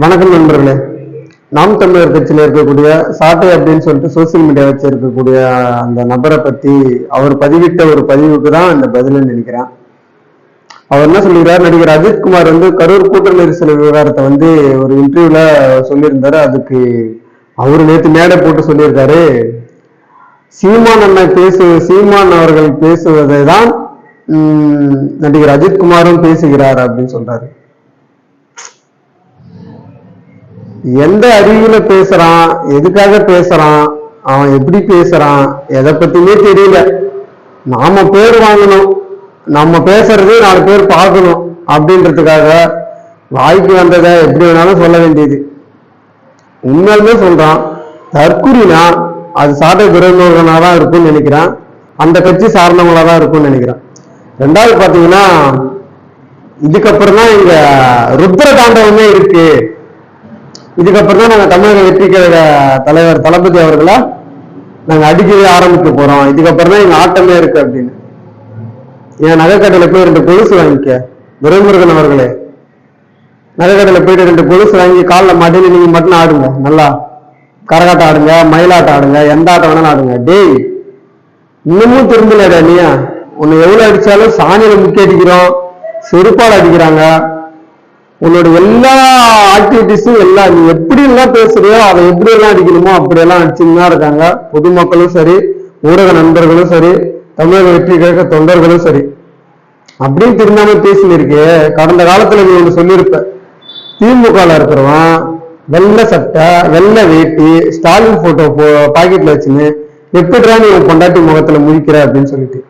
வணக்கம் நண்பர்களே. நாம் தமிழர் கட்சியில் இருக்கக்கூடிய சாட்டை அப்படின்னு சொல்லிட்டு சோசியல் மீடியா வச்சு இருக்கக்கூடிய அந்த நபரை பத்தி அவர் பதிவிட்ட ஒரு பதிவுக்கு தான் இந்த பதிலுன்னு நினைக்கிறேன். அவர் என்ன சொல்லியிருக்காரு, நடிகர் அஜித்குமார் கரூர் கூட்ட நெரிசல் விவகாரத்தை ஒரு இன்டர்வியூல சொல்லியிருந்தாரு. அதுக்கு அவரு நேற்று மேடை போட்டு சொல்லியிருக்காரு, சீமான் அவர்கள் பேசுவதை தான் நடிகர் அஜித்குமாரும் பேசுகிறார் அப்படின்னு சொல்றாரு. எந்த அறிவுல பேசுறான், எதுக்காக பேசுறான், அவன் எப்படி பேசுறான், எதை பத்தியுமே தெரியல. நாம பேர் வாங்கணும், நம்ம பேசுறது 4 பேர் பார்க்கணும் அப்படின்றதுக்காக வாய்க்கு வந்ததை எப்படி வேணாலும் சொல்ல வேண்டியது. உண்மையாலுமே சொல்றான். தற்குறினா அது சாட்டை துறைமுகனா தான் இருக்கும்னு நினைக்கிறேன். அந்த கட்சி சார்ந்தவங்களா தான் இருக்கும்னு நினைக்கிறேன். 2வது பாத்தீங்கன்னா, இதுக்கப்புறம் தான் இங்க ருத்ர தாண்டவமே இருக்கு. இதுக்கப்புறம் தான் நாங்க தமிழக வெற்றி கழக தலைவர் தளபதி அவர்களை நாங்க அடிக்கவே ஆரம்பிக்க போறோம். இதுக்கப்புறம் தான் எங்க ஆட்டமே இருக்கு அப்படின்னு. என் நகைக்கடையில போய் 2 கொலுசு வாங்கிக்க துரைமுருகன் அவர்களே. நகைக்கடையில போயிட்டு 2 கொலுசு வாங்கி காலில் மாட்டின்னு நீங்க மட்டும் ஆடுங்க. நல்லா கரகாட்டம் ஆடுங்க, மயிலாட்டம் ஆடுங்க, எந்த ஆட்டம் வேணாலும் ஆடுங்க. டேய், இன்னமும் திரும்பலடா நீயா? உன்னை எவ்வளவு அடிச்சாலும் சாணியில முக்கி அடிக்கிறோம், செருப்பால் அடிக்கிறாங்க. உன்னோட எல்லா ஆக்டிவிட்டிஸும் எல்லாம் நீ எப்படி எல்லாம் பேசுறியோ அதை எப்படி எல்லாம் அடிக்கணுமோ அப்படியெல்லாம் அடிச்சுதான் இருக்காங்க. பொதுமக்களும் சரி, ஊடக நண்பர்களும் சரி, தமிழக வெற்றி கழக தொண்டர்களும் சரி. அப்படின்னு திருந்தாம பேசினிருக்கு. கடந்த காலத்துல நீ ஒன்று சொல்லியிருப்ப, திமுக இருக்கிறவன் வெள்ளை சட்டை, வெள்ளை வேட்டி, ஸ்டாலின் போட்டோ பாக்கெட்ல வச்சுன்னு எப்படிதான் நீ பொண்டாட்டி முகத்துல முழிக்கிற அப்படின்னு சொல்லிட்டு,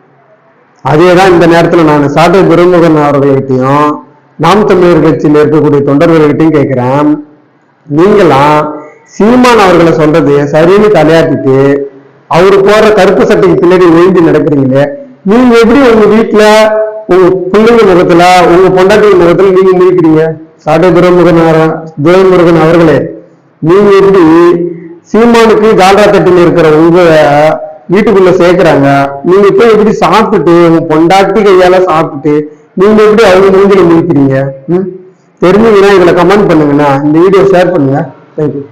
அதேதான் இந்த நேரத்துல நான் சாட்டை துரைமுருகன் அவர்கள்கிட்டையும் நாம் தமிழர் கட்சியில் இருக்கக்கூடிய தொண்டர்கள்கிட்டையும் கேட்கிறேன். நீங்களாம் சீமான் அவர்களை சொல்றது சரின்னு தலையாட்டிட்டு அவரு போற கருப்பு சட்டைக்கு பின்னாடி ஒழுங்கி நடக்கிறீங்களே, நீங்க எப்படி உங்க வீட்டுல உங்க பிள்ளைங்க முகத்துல உங்க பொண்டாட்டி முகத்துல நீங்க முடிக்கிறீங்க? சாட்டை துரைமுருகன் அவர்களே, நீங்க எப்படி சீமானுக்கு ஜால்ரா தட்டில் இருக்கிற உங்க வீட்டுக்குள்ள சேர்க்கிறாங்க? நீங்க இப்ப எப்படி சாப்பிட்டுட்டு உங்க பொண்டாட்டி கையால சாப்பிட்டுட்டு நீங்க எப்படி அவங்க மூஞ்சில முடிக்கிறீங்க? தெரிஞ்சுங்கன்னா இதுல கமெண்ட் பண்ணுங்கண்ணா, இந்த வீடியோ ஷேர் பண்ணுங்க. தேங்க்யூ.